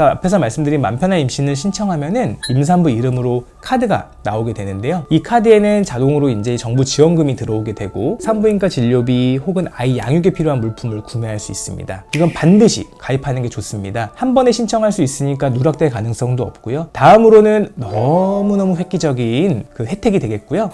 앞에서 말씀드린 만편한 임신을 신청하면은 임산부 이름으로 카드가 나오게 되는데요. 이 카드에는 자동으로 이제 정부 지원금이 들어오게 되고 산부인과 진료비 혹은 아이 양육에 필요한 물품을 구매할 수 있습니다. 이건 반드시 가입하는 게 좋습니다. 한 번에 신청할 수 있으니까 누락될 가능성도 없고요. 다음으로는 너무너무 획기적인 그 혜택이 되겠고요.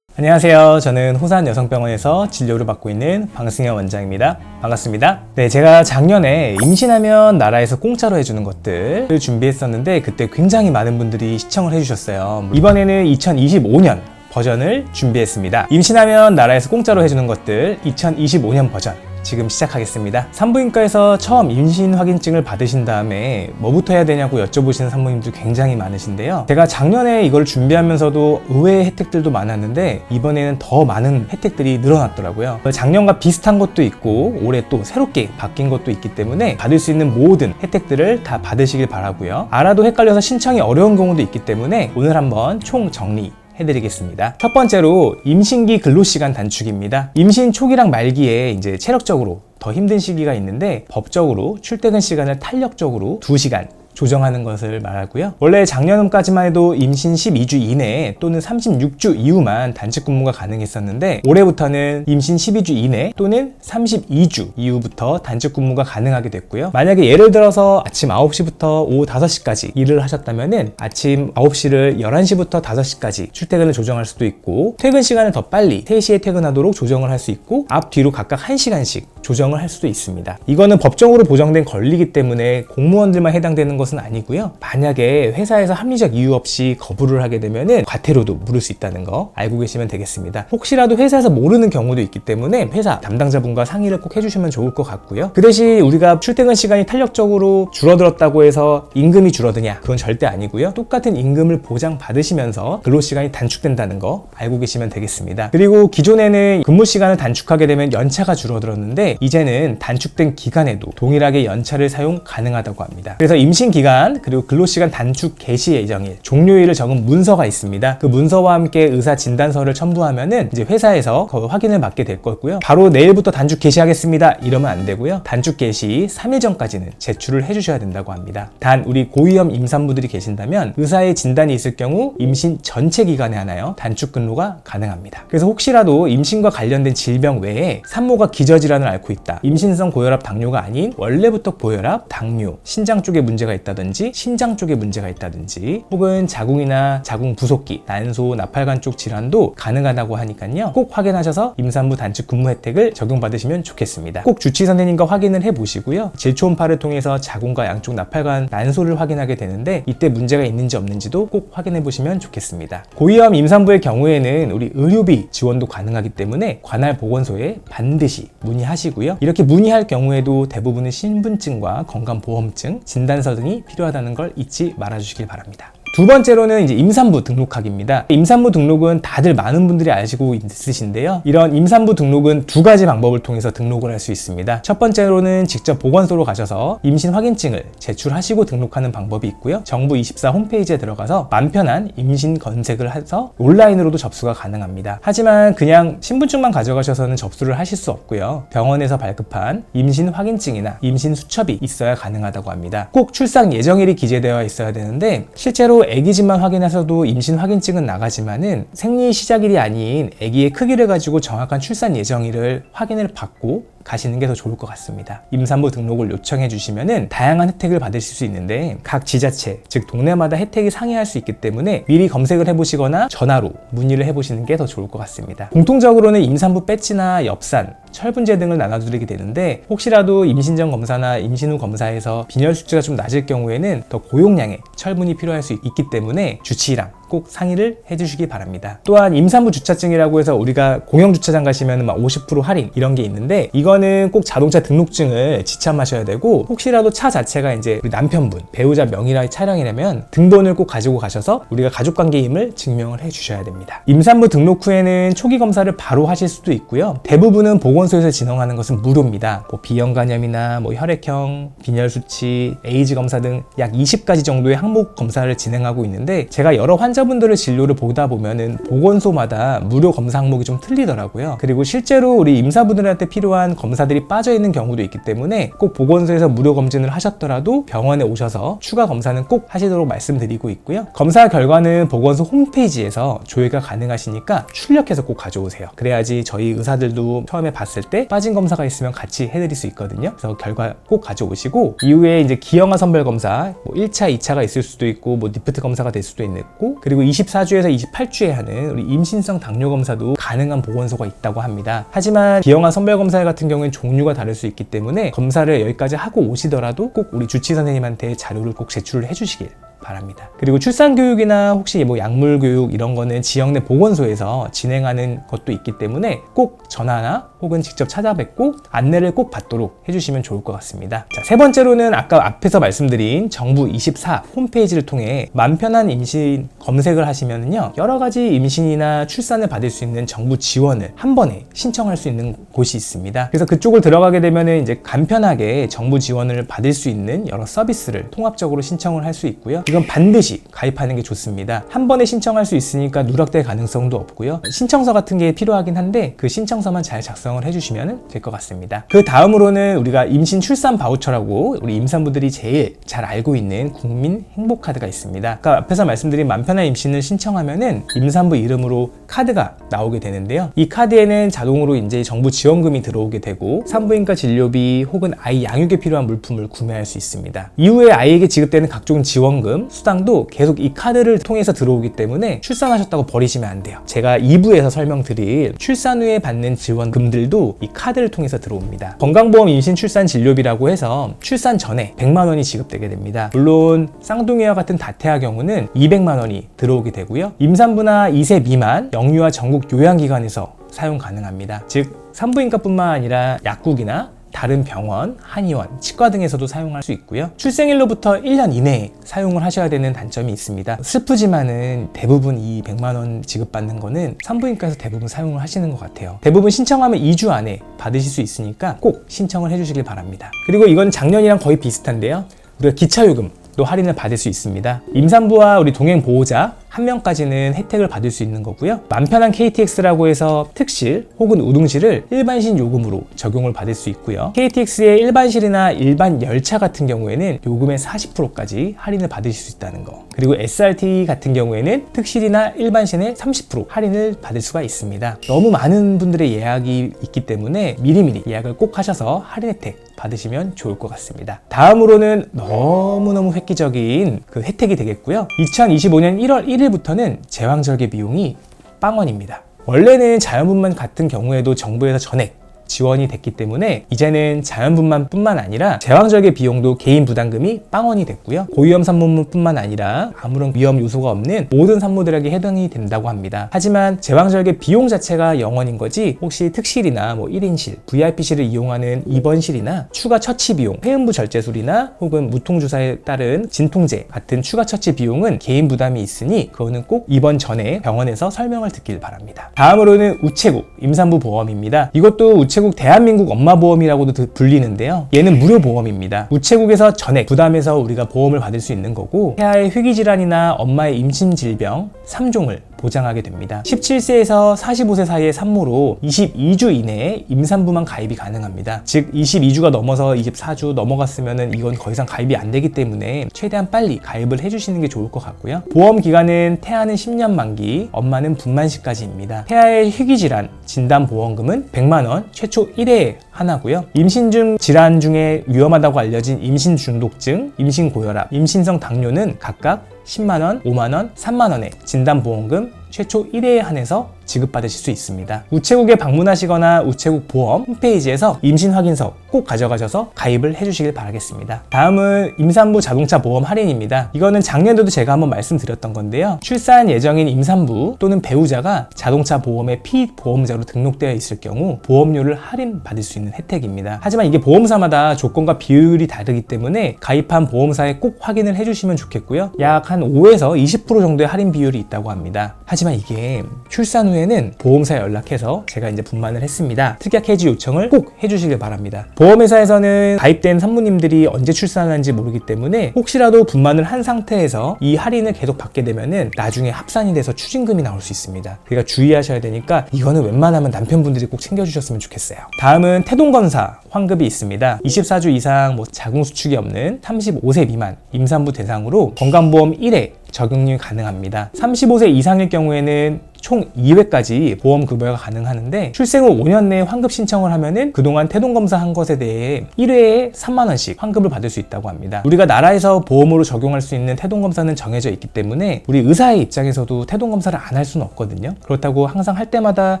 안녕하세요. 저는 호산여성병원에서 진료를 받고 있는 방승현 원장입니다. 반갑습니다. 네, 제가 작년에 임신하면 나라에서 공짜로 해주는 것들을 준비했었는데 그때 굉장히 많은 분들이 시청을 해주셨어요. 이번에는 2025년 버전을 준비했습니다. 임신하면 나라에서 공짜로 해주는 것들 2025년 버전 지금 시작하겠습니다. 산부인과에서 처음 임신 확인증을 받으신 다음에 뭐부터 해야 되냐고 여쭤보시는 산부님들 굉장히 많으신데요. 제가 작년에 이걸 준비하면서도 의외의 혜택들도 많았는데 이번에는 더 많은 혜택들이 늘어났더라고요. 작년과 비슷한 것도 있고 올해 또 새롭게 바뀐 것도 있기 때문에 받을 수 있는 모든 혜택들을 다 받으시길 바라고요. 알아도 헷갈려서 신청이 어려운 경우도 있기 때문에 오늘 한번 총 정리 해드리겠습니다. 첫 번째로 임신기 근로시간 단축입니다. 임신 초기랑 말기에 이제 체력적으로 더 힘든 시기가 있는데 법적으로 출퇴근 시간을 탄력적으로 2시간 조정하는 것을 말하고요. 원래 작년까지만 해도 임신 12주 이내 또는 36주 이후만 단축 근무가 가능했었는데 올해부터는 임신 12주 이내 또는 32주 이후부터 단축 근무가 가능하게 됐고요. 만약에 예를 들어서 아침 9시부터 오후 5시까지 일을 하셨다면은 아침 9시를 11시부터 5시까지 출퇴근을 조정할 수도 있고 퇴근 시간을 더 빨리 3시에 퇴근하도록 조정을 할 수 있고 앞뒤로 각각 1시간씩 조정을 할 수도 있습니다. 이거는 법적으로 보장된 권리이기 때문에 공무원들만 해당되는 것은 아니고요. 만약에 회사에서 합리적 이유 없이 거부를 하게 되면은 과태료도 물을 수 있다는 거 알고 계시면 되겠습니다. 혹시라도 회사에서 모르는 경우도 있기 때문에 회사 담당자분과 상의를 꼭 해주시면 좋을 것 같고요. 그 대신 우리가 출퇴근 시간이 탄력적으로 줄어들었다고 해서 임금이 줄어드냐? 그건 절대 아니고요. 똑같은 임금을 보장받으시면서 근로시간이 단축된다는 거 알고 계시면 되겠습니다. 그리고 기존에는 근무 시간을 단축하게 되면 연차가 줄어들었는데 이제는 단축된 기간에도 동일하게 연차를 사용 가능하다고 합니다. 그래서 임신 기간 그리고 근로시간 단축 개시 예정일 종료일을 적은 문서가 있습니다. 그 문서와 함께 의사 진단서를 첨부하면은 이제 회사에서 확인을 받게 될 거고요. 바로 내일부터 단축 개시하겠습니다 이러면 안 되고요. 단축 개시 3일 전까지는 제출을 해주셔야 된다고 합니다. 단 우리 고위험 임산부들이 계신다면 의사의 진단이 있을 경우 임신 전체 기간에 하나요 단축 근로가 가능합니다. 그래서 혹시라도 임신과 관련된 질병 외에 산모가 기저질환을 앓고 있다, 임신성 고혈압 당뇨가 아닌 원래부터 고혈압, 당뇨, 신장 쪽에 문제가 있다든지 신장 쪽에 문제가 있다든지 혹은 자궁이나 자궁 부속기, 난소, 나팔관 쪽 질환도 가능하다고 하니까요. 꼭 확인하셔서 임산부 단축 근무 혜택을 적용받으시면 좋겠습니다. 꼭 주치의 선생님과 확인을 해보시고요. 질초음파를 통해서 자궁과 양쪽 나팔관, 난소를 확인하게 되는데 이때 문제가 있는지 없는지도 꼭 확인해 보시면 좋겠습니다. 고위험 임산부의 경우에는 우리 의료비 지원도 가능하기 때문에 관할 보건소에 반드시 문의하시고요. 이렇게 문의할 경우에도 대부분은 신분증과 건강보험증, 진단서 등이 필요하다는 걸 잊지 말아주시길 바랍니다. 두 번째로는 이제 임산부 등록하기입니다. 임산부 등록은 다들 많은 분들이 아시고 있으신데요. 이런 임산부 등록은 두 가지 방법을 통해서 등록을 할 수 있습니다. 첫 번째로는 직접 보건소로 가셔서 임신 확인증을 제출하시고 등록하는 방법이 있고요. 정부 24 홈페이지에 들어가서 만편한 임신 검색을 해서 온라인으로도 접수가 가능합니다. 하지만 그냥 신분증만 가져가셔서는 접수를 하실 수 없고요. 병원에서 발급한 임신 확인증이나 임신 수첩이 있어야 가능하다고 합니다. 꼭 출산 예정일이 기재되어 있어야 되는데 실제로 아기집만 확인해서도 임신 확인증은 나가지만은 생리 시작일이 아닌 아기의 크기를 가지고 정확한 출산 예정일을 확인을 받고 가시는 게 더 좋을 것 같습니다. 임산부 등록을 요청해 주시면은 다양한 혜택을 받으실 수 있는데 각 지자체, 즉 동네마다 혜택이 상이할 수 있기 때문에 미리 검색을 해보시거나 전화로 문의를 해보시는 게 더 좋을 것 같습니다. 공통적으로는 임산부 배지나 엽산, 철분제 등을 나눠드리게 되는데 혹시라도 임신 전 검사나 임신 후 검사에서 빈혈 수치가 좀 낮을 경우에는 더 고용량의 철분이 필요할 수 있기 때문에 주치의랑 꼭 상의를 해주시기 바랍니다. 또한 임산부 주차증이라고 해서 우리가 공영주차장 가시면 막 50% 할인 이런 게 있는데 이거는 꼭 자동차 등록증을 지참하셔야 되고 혹시라도 차 자체가 이제 우리 남편분, 배우자 명의의 차량이라면 등본을 꼭 가지고 가셔서 우리가 가족관계임을 증명을 해주셔야 됩니다. 임산부 등록 후에는 초기 검사를 바로 하실 수도 있고요. 대부분은 보건소에서 진행하는 것은 무료입니다. B형 간염이나 혈액형, 빈혈 수치, 에이즈 검사 등 약 20가지 정도의 항목 검사를 진행하고 있는데 제가 여러 환자 환자분들의 진료를 보다 보면은 보건소마다 무료 검사 항목이 좀 틀리더라고요. 그리고 실제로 우리 임산부들한테 필요한 검사들이 빠져 있는 경우도 있기 때문에 꼭 보건소에서 무료 검진을 하셨더라도 병원에 오셔서 추가 검사는 꼭 하시도록 말씀드리고 있고요. 검사 결과는 보건소 홈페이지에서 조회가 가능하시니까 출력해서 꼭 가져오세요. 그래야지 저희 의사들도 처음에 봤을 때 빠진 검사가 있으면 같이 해드릴 수 있거든요. 그래서 결과 꼭 가져오시고, 이후에 이제 기형아 선별 검사, 뭐 1차, 2차가 있을 수도 있고, 뭐 니프트 검사가 될 수도 있고, 그리고 24주에서 28주에 하는 우리 임신성 당뇨 검사도 가능한 보건소가 있다고 합니다. 하지만 기형아 선별 검사 같은 경우에는 종류가 다를 수 있기 때문에 검사를 여기까지 하고 오시더라도 꼭 우리 주치 선생님한테 자료를 꼭 제출을 해주시길 바랍니다. 그리고 출산교육이나 혹시 뭐 약물교육 이런 거는 지역 내 보건소에서 진행하는 것도 있기 때문에 꼭 전화나 혹은 직접 찾아뵙고 안내를 꼭 받도록 해주시면 좋을 것 같습니다. 자, 세 번째로는 아까 앞에서 말씀드린 정부24 홈페이지를 통해 맘 편한 임신 검색을 하시면요, 여러 가지 임신이나 출산을 받을 수 있는 정부 지원을 한 번에 신청할 수 있는 곳이 있습니다. 그래서 그쪽을 들어가게 되면은 이제 간편하게 정부 지원을 받을 수 있는 여러 서비스를 통합적으로 신청을 할 수 있고요. 이건 반드시 가입하는 게 좋습니다. 한 번에 신청할 수 있으니까 누락될 가능성도 없고요. 신청서 같은 게 필요하긴 한데 그 신청서만 잘 작성을 해주시면 될 것 같습니다. 그 다음으로는 우리가 임신 출산 바우처라고 우리 임산부들이 제일 잘 알고 있는 국민 행복카드가 있습니다. 아까 앞에서 말씀드린 맘 편한 임신을 신청하면은 임산부 이름으로 카드가 나오게 되는데요. 이 카드에는 자동으로 이제 정부 지원금이 들어오게 되고 산부인과 진료비 혹은 아이 양육에 필요한 물품을 구매할 수 있습니다. 이후에 아이에게 지급되는 각종 지원금, 수당도 계속 이 카드를 통해서 들어오기 때문에 출산하셨다고 버리시면 안 돼요. 제가 2부에서 설명드릴 출산 후에 받는 지원금들도 이 카드를 통해서 들어옵니다. 건강보험 임신 출산 진료비라고 해서 출산 전에 100만 원이 지급되게 됩니다. 물론 쌍둥이와 같은 다태아 경우는 200만 원이 들어오게 되고요. 임산부나 2세 미만 영유아 전국 요양기관에서 사용 가능합니다. 즉 산부인과뿐만 아니라 약국이나 다른 병원, 한의원, 치과 등에서도 사용할 수 있고요. 출생일로부터 1년 이내에 사용을 하셔야 되는 단점이 있습니다. 슬프지만은 대부분 이 100만 원 지급받는 거는 산부인과에서 대부분 사용을 하시는 것 같아요. 대부분 신청하면 2주 안에 받으실 수 있으니까 꼭 신청을 해주시길 바랍니다. 그리고 이건 작년이랑 거의 비슷한데요. 우리가 기차요금도 할인을 받을 수 있습니다. 임산부와 우리 동행 보호자 한 명까지는 혜택을 받을 수 있는 거고요. 맘편한 KTX라고 해서 특실 혹은 우등실을 일반실 요금으로 적용을 받을 수 있고요. KTX의 일반실이나 일반 열차 같은 경우에는 요금의 40%까지 할인을 받으실 수 있다는 거. 그리고 SRT 같은 경우에는 특실이나 일반실의 30% 할인을 받을 수가 있습니다. 너무 많은 분들의 예약이 있기 때문에 미리미리 예약을 꼭 하셔서 할인 혜택 받으시면 좋을 것 같습니다. 다음으로는 너무너무 획기적인 그 혜택이 되겠고요. 2025년 1월 1일부터는 제왕절개 비용이 빵원입니다. 원래는 자연분만 같은 경우에도 정부에서 전액 지원이 됐기 때문에 이제는 자연분만뿐만 아니라 제왕절개 비용도 개인 부담금이 빵원이 됐고요. 고위험 산모뿐만 아니라 아무런 위험 요소가 없는 모든 산모들에게 해당이 된다고 합니다. 하지만 제왕절개 비용 자체가 0원인 거지 혹시 특실이나 뭐 1인실, VIP실을 이용하는 입원실이나 추가 처치 비용, 회음부 절제술이나 혹은 무통주사에 따른 진통제 같은 추가 처치 비용은 개인 부담이 있으니 그거는 꼭 입원 전에 병원에서 설명을 듣길 바랍니다. 다음으로는 우체국 임산부 보험입니다. 이것도 우체국 대한민국 엄마보험이라고도 불리는데요. 얘는 무료 보험입니다. 우체국에서 전액 부담해서 우리가 보험을 받을 수 있는 거고 태아의 희귀질환이나 엄마의 임신질병 3종을 보장하게 됩니다. 17세에서 45세 사이의 산모로 22주 이내에 임산부만 가입이 가능합니다. 즉 22주가 넘어서 24주 넘어갔으면 이건 더 이상 가입이 안 되기 때문에 최대한 빨리 가입을 해주시는 게 좋을 것 같고요. 보험 기간은 태아는 10년 만기, 엄마는 분만시까지입니다. 태아의 희귀질환 진단보험금은 100만 원, 최초 1회 하나고요. 임신 중 질환 중에 위험하다고 알려진 임신 중독증, 임신 고혈압, 임신성 당뇨는 각각 10만원, 5만원, 3만원의 진단보험금 최초 1회에 한해서 지급받으실 수 있습니다. 우체국에 방문하시거나 우체국 보험 홈페이지에서 임신 확인서 꼭 가져가셔서 가입을 해주시길 바라겠습니다. 다음은 임산부 자동차 보험 할인입니다. 이거는 작년에도 제가 한번 말씀드렸던 건데요. 출산 예정인 임산부 또는 배우자가 자동차 보험의 피보험자로 등록되어 있을 경우 보험료를 할인받을 수 있는 혜택입니다. 하지만 이게 보험사마다 조건과 비율이 다르기 때문에 가입한 보험사에 꼭 확인을 해주시면 좋겠고요. 약 한 5에서 20% 정도의 할인 비율이 있다고 합니다. 하지만 이게 출산 후에는 보험사에 연락해서 제가 이제 분만을 했습니다. 특약 해지 요청을 꼭 해주시길 바랍니다. 보험회사에서는 가입된 산모님들이 언제 출산한지 모르기 때문에 혹시라도 분만을 한 상태에서 이 할인을 계속 받게 되면은 나중에 합산이 돼서 추징금이 나올 수 있습니다. 그러니까 주의하셔야 되니까 이거는 웬만하면 남편분들이 꼭 챙겨주셨으면 좋겠어요. 다음은 태동검사 환급이 있습니다. 24주 이상 자궁수축이 없는 35세 미만 임산부 대상으로 건강보험 1회 적용이 가능합니다. 35세 이상일 경우에는 총 2회까지 보험 급여가 가능하는데 출생 후 5년 내에 환급 신청을 하면은 그동안 태동검사 한 것에 대해 1회에 3만 원씩 환급을 받을 수 있다고 합니다. 우리가 나라에서 보험으로 적용할 수 있는 태동검사는 정해져 있기 때문에 우리 의사의 입장에서도 태동검사를 안 할 수는 없거든요. 그렇다고 항상 할 때마다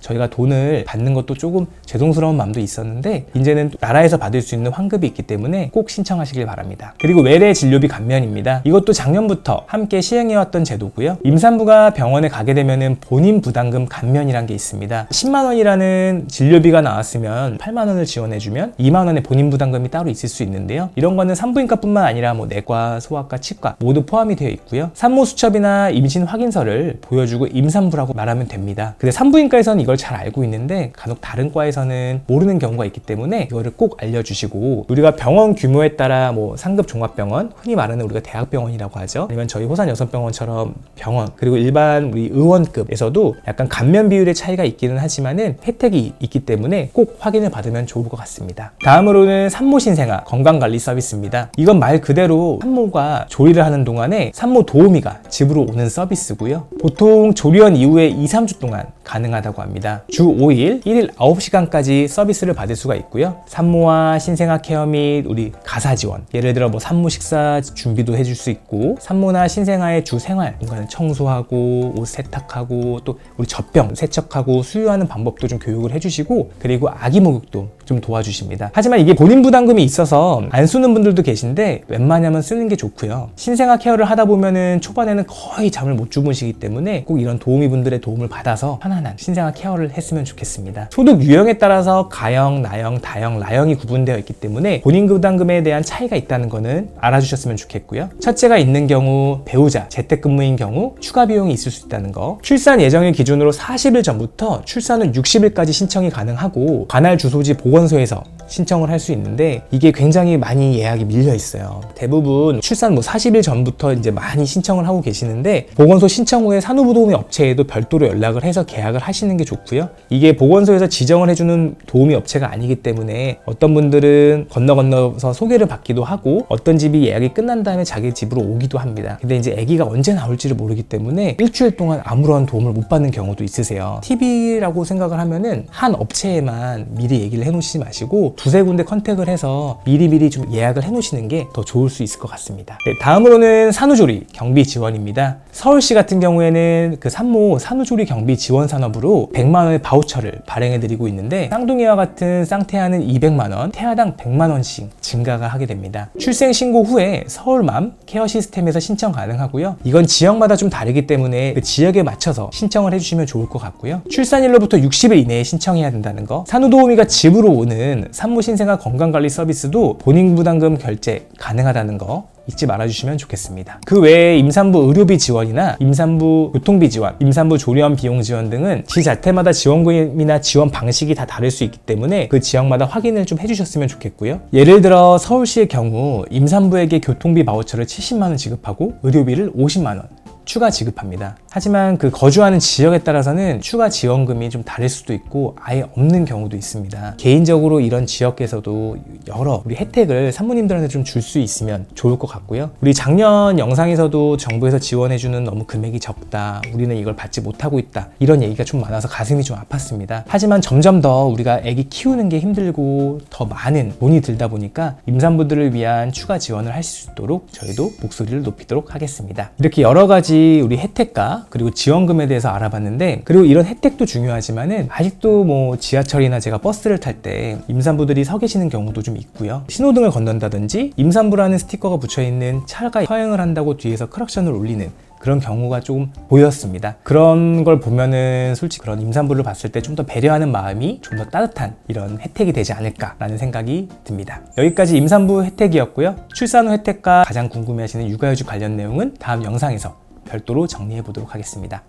저희가 돈을 받는 것도 조금 죄송스러운 마음도 있었는데 이제는 나라에서 받을 수 있는 환급이 있기 때문에 꼭 신청하시길 바랍니다. 그리고 외래 진료비 감면입니다. 이것도 작년부터 함께 시행해왔던 제도고요. 임산부가 병원에 가게 되면은 본인 부담금 감면이란 게 있습니다. 10만 원이라는 진료비가 나왔으면 8만 원을 지원해주면 2만 원의 본인 부담금이 따로 있을 수 있는데요. 이런 거는 산부인과뿐만 아니라 내과, 소아과, 치과 모두 포함이 되어 있고요. 산모 수첩이나 임신 확인서를 보여주고 임산부라고 말하면 됩니다. 근데 산부인과에서는 이걸 잘 알고 있는데 간혹 다른 과에서는 모르는 경우가 있기 때문에 이거를 꼭 알려주시고 우리가 병원 규모에 따라 상급 종합병원, 흔히 말하는 우리가 대학병원이라고 하죠. 아니면 저희 호산여성병원처럼 병원 그리고 일반 우리 의원급에서도 약간 감면 비율의 차이가 있기는 하지만은 혜택이 있기 때문에 꼭 확인을 받으면 좋을 것 같습니다. 다음으로는 산모신생아 건강관리 서비스입니다. 이건 말 그대로 산모가 조리를 하는 동안에 산모 도우미가 집으로 오는 서비스고요. 보통 조리원 이후에 2, 3주 동안 가능하다고 합니다. 주 5일, 1일 9시간까지 서비스를 받을 수가 있고요. 산모와 신생아 케어 및 우리 가사 지원, 예를 들어 산모 식사 준비도 해줄 수 있고 산모나 신생아의 주 생활 공간을 청소하고 옷 세탁하고 또 우리 젖병 세척하고 수유하는 방법도 좀 교육을 해주시고 그리고 아기 목욕도 좀 도와주십니다. 하지만 이게 본인 부담금이 있어서 안 쓰는 분들도 계신데 웬만하면 쓰는 게 좋고요. 신생아 케어를 하다 보면은 초반에는 거의 잠을 못 주무시기 때문에 꼭 이런 도우미분들의 도움을 받아서 편안한 신생아 케어를 했으면 좋겠습니다. 소득 유형에 따라서 가형, 나형, 다형, 라형이 구분되어 있기 때문에 본인 부담금에 대한 차이가 있다는 거는 알아주셨으면 좋겠고요. 첫째가 있는 경우, 배우자, 재택근무인 경우 추가 비용이 있을 수 있다는 거. 출산 예정일 기준으로 40일 전부터 출산 후 60일까지 신청이 가능하고 관할 주소지 보건소에서 신청을 할 수 있는데 이게 굉장히 많이 예약이 밀려 있어요. 대부분 출산 40일 전부터 이제 많이 신청을 하고 계시는데 보건소 신청 후에 산후부도우미 업체에도 별도로 연락을 해서 계약을 하시는 게 좋고요. 이게 보건소에서 지정을 해주는 도우미 업체가 아니기 때문에 어떤 분들은 건너서 소개를 받기도 하고 어떤 집이 예약이 끝난 다음에 자기 집으로 오기도 합니다. 근데 이제 아기가 언제 나올지를 모르기 때문에 일주일 동안 아무런 도움을 못 받는 경우도 있으세요. 팁이라고 생각을 하면은 한 업체에만 미리 얘기를 해놓으시지 마시고 두세 군데 컨택을 해서 미리미리 좀 예약을 해놓으시는 게 더 좋을 수 있을 것 같습니다. 네, 다음으로는 산후조리 경비 지원입니다. 서울시 같은 경우에는 그 산모 산후조리 경비 지원 산업으로 100만 원의 바우처를 발행해드리고 있는데 쌍둥이와 같은 쌍태아는 200만 원, 태아당 100만 원씩 증가가 하게 됩니다. 출생 신고 후에 서울맘 케어 시스템에서 신청 가능하고요. 이건 지역마다 좀 다르기 때문에 그 지역에 맞춰서 신청을 해주시면 좋을 것 같고요. 출산일로부터 60일 이내에 신청해야 된다는 거. 산후도우미가 집으로 오는 산모신생아 건강관리 서비스도 본인 부담금 결제 가능하다는 거 잊지 말아주시면 좋겠습니다. 그 외에 임산부 의료비 지원이나 임산부 교통비 지원, 임산부 조리원 비용 지원 등은 지자체마다 지원금이나 지원 방식이 다 다를 수 있기 때문에 그 지역마다 확인을 좀 해주셨으면 좋겠고요. 예를 들어 서울시의 경우 임산부에게 교통비 바우처를 70만 원 지급하고 의료비를 50만 원 추가 지급합니다. 하지만 그 거주하는 지역에 따라서는 추가 지원금이 좀 다를 수도 있고 아예 없는 경우도 있습니다. 개인적으로 이런 지역에서도 여러 우리 혜택을 산모님들한테 좀 줄 수 있으면 좋을 것 같고요. 우리 작년 영상에서도 정부에서 지원해주는 너무 금액이 적다, 우리는 이걸 받지 못하고 있다, 이런 얘기가 좀 많아서 가슴이 좀 아팠습니다. 하지만 점점 더 우리가 아기 키우는 게 힘들고 더 많은 돈이 들다 보니까 임산부들을 위한 추가 지원을 할 수 있도록 저희도 목소리를 높이도록 하겠습니다. 이렇게 여러 가지 우리 혜택과 그리고 지원금에 대해서 알아봤는데, 그리고 이런 혜택도 중요하지만은 아직도 지하철이나 제가 버스를 탈 때 임산부들이 서 계시는 경우도 좀 있고요. 신호등을 건넌다든지 임산부라는 스티커가 붙여있는 차가 서행을 한다고 뒤에서 크락션을 울리는 그런 경우가 조금 보였습니다. 그런 걸 보면은 솔직히 그런 임산부를 봤을 때 좀 더 배려하는 마음이 좀 더 따뜻한 이런 혜택이 되지 않을까라는 생각이 듭니다. 여기까지 임산부 혜택이었고요. 출산 후 혜택과 가장 궁금해하시는 육아휴직 관련 내용은 다음 영상에서 별도로 정리해 보도록 하겠습니다.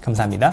감사합니다.